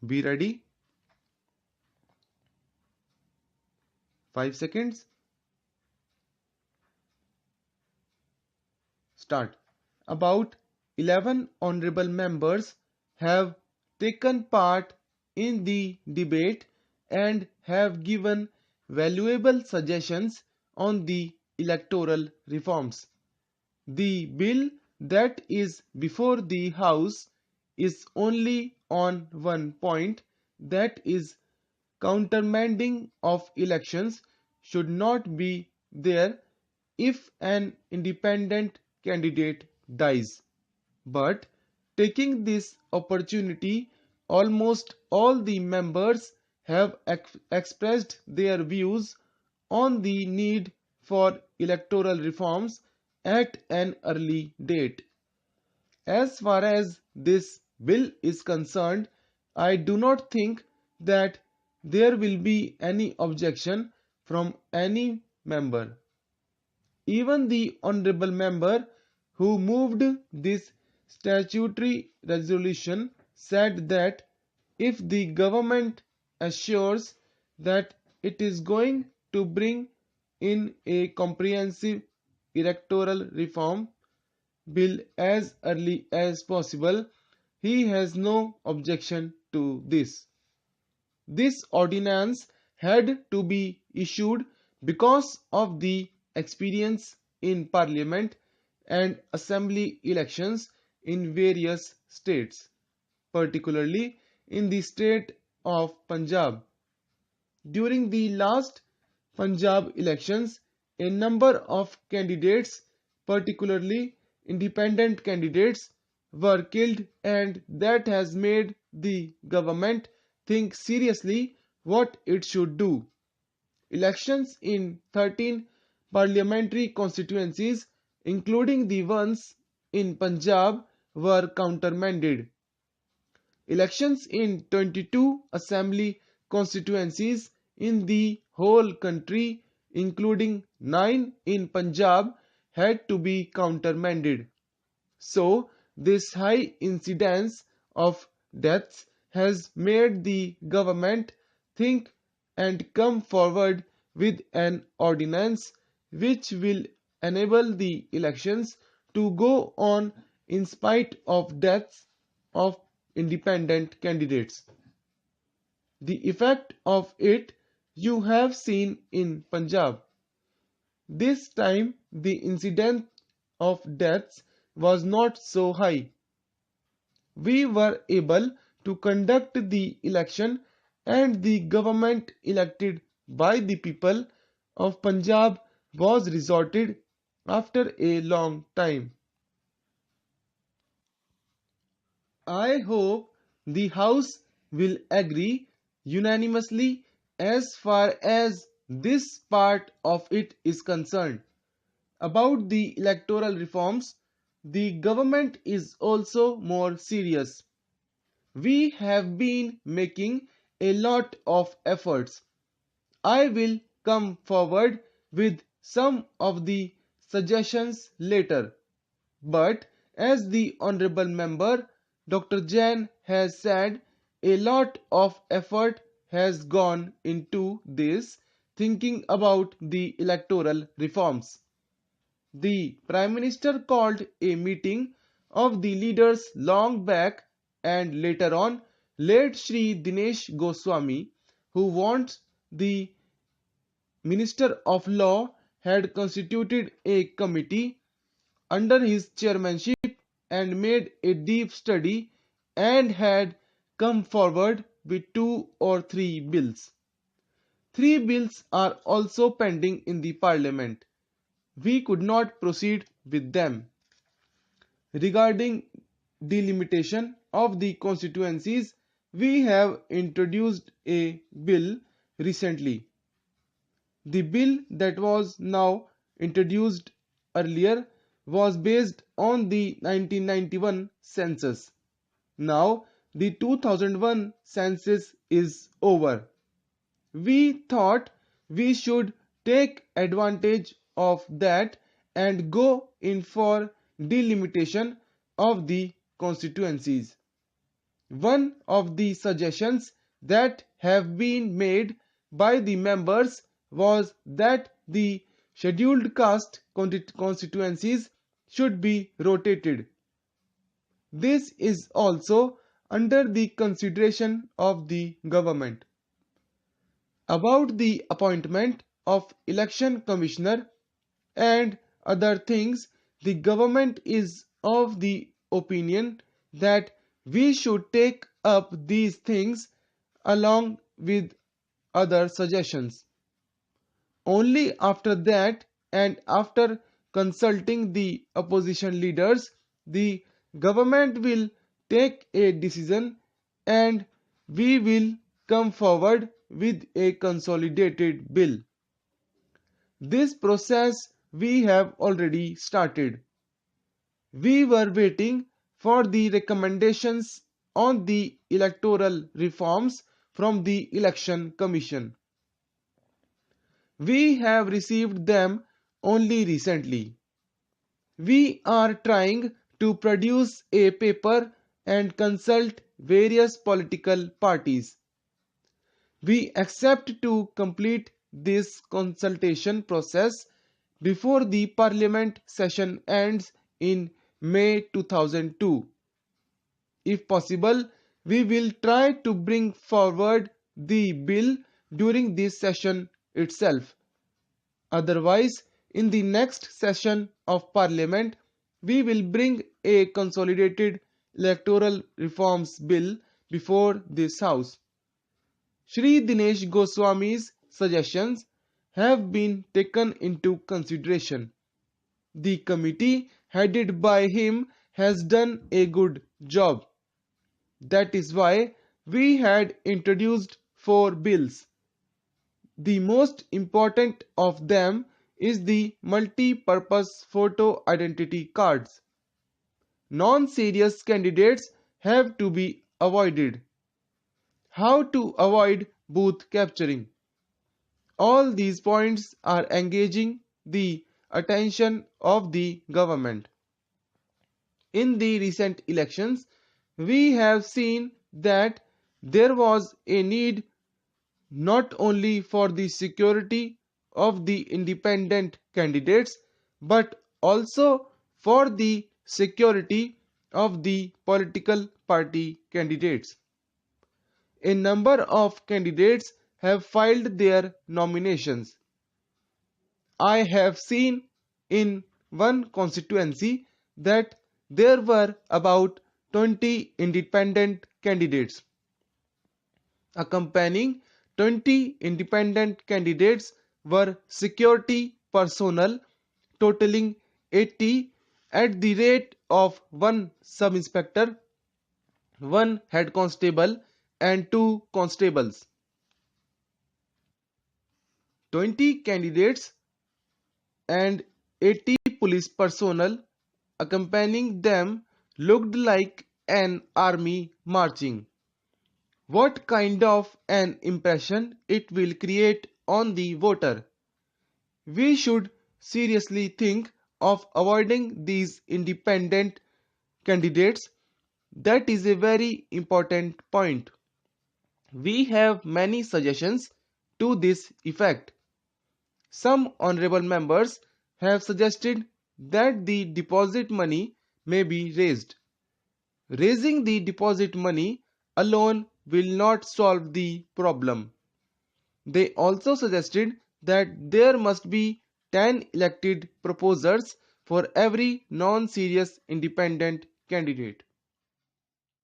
Be ready. 5 seconds. Start. About 11 honorable members have taken part in the debate and have given valuable suggestions on the electoral reforms. The bill that is before the House is only on one point, that is, countermanding of elections should not be there if an independent candidate dies. But taking this opportunity, almost all the members have expressed their views on the need for electoral reforms at an early date. As far as this bill is concerned, I do not think that there will be any objection from any member. Even the honorable member who moved this statutory resolution said that if the government assures that it is going to bring in a comprehensive electoral reform bill as early as possible, he has no objection to this. This ordinance had to be issued because of the experience in Parliament and Assembly elections in various states, particularly in the state of Punjab. During the last Punjab elections, a number of candidates, particularly independent candidates, were killed, and that has made the government think seriously what it should do. Elections in 13 parliamentary constituencies, including the ones in Punjab, were countermanded. Elections in 22 assembly constituencies in the whole country, including 9 in Punjab, had to be countermanded. So, this high incidence of deaths has made the government think and come forward with an ordinance which will enable the elections to go on in spite of deaths of independent candidates. The effect of it you have seen in Punjab. This time the incidence of deaths was not so high. We were able to conduct the election and the government elected by the people of Punjab was resorted after a long time. I hope the House will agree unanimously as far as this part of it is concerned. About the electoral reforms, the government is also more serious. We have been making a lot of efforts. I will come forward with some of the suggestions later. But as the Honorable Member Dr. Jain has said, a lot of effort has gone into this thinking about the electoral reforms. The Prime Minister called a meeting of the leaders long back, and later on late Shri Dinesh Goswami, who wants the Minister of Law, had constituted a committee under his chairmanship and made a deep study and had come forward with 2 or 3 bills. 3 bills are also pending in the Parliament. We could not proceed with them. Regarding delimitation of the constituencies, we have introduced a bill recently. The bill that was now introduced earlier was based on the 1991 census. Now the 2001 census is over. We thought we should take advantage of that and go in for delimitation of the constituencies. One of the suggestions that have been made by the members was that the scheduled caste constituencies should be rotated. This is also under the consideration of the government. About the appointment of election commissioner and other things, the government is of the opinion that we should take up these things along with other suggestions. Only after that, and after consulting the opposition leaders, the government will take a decision and we will come forward with a consolidated bill. This process we have already started. We were waiting for the recommendations on the electoral reforms from the Election Commission. We have received them only recently. We are trying to produce a paper and consult various political parties. We accept to complete this consultation process before the Parliament session ends in May 2002. If possible, we will try to bring forward the bill during this session itself. Otherwise, in the next session of Parliament, we will bring a consolidated electoral reforms bill before this House. Shri Dinesh Goswami's suggestions have been taken into consideration. The committee headed by him has done a good job. That is why we had introduced 4 bills. The most important of them is the multi-purpose photo identity cards. Non-serious candidates have to be avoided. How to avoid booth capturing? All these points are engaging the attention of the government. In the recent elections, we have seen that there was a need not only for the security of the independent candidates but also for the security of the political party candidates. A number of candidates have filed their nominations. I have seen in one constituency that there were about 20 independent candidates. Accompanying 20 independent candidates were security personnel totaling 80 at the rate of 1 sub-inspector, 1 head constable and 2 constables. 20 candidates and 80 police personnel accompanying them looked like an army marching. What kind of an impression it will create on the voter? We should seriously think of avoiding these independent candidates. That is a very important point. We have many suggestions to this effect. Some honorable members have suggested that the deposit money may be raised. Raising the deposit money alone will not solve the problem. They also suggested that there must be 10 elected proposers for every non-serious independent candidate.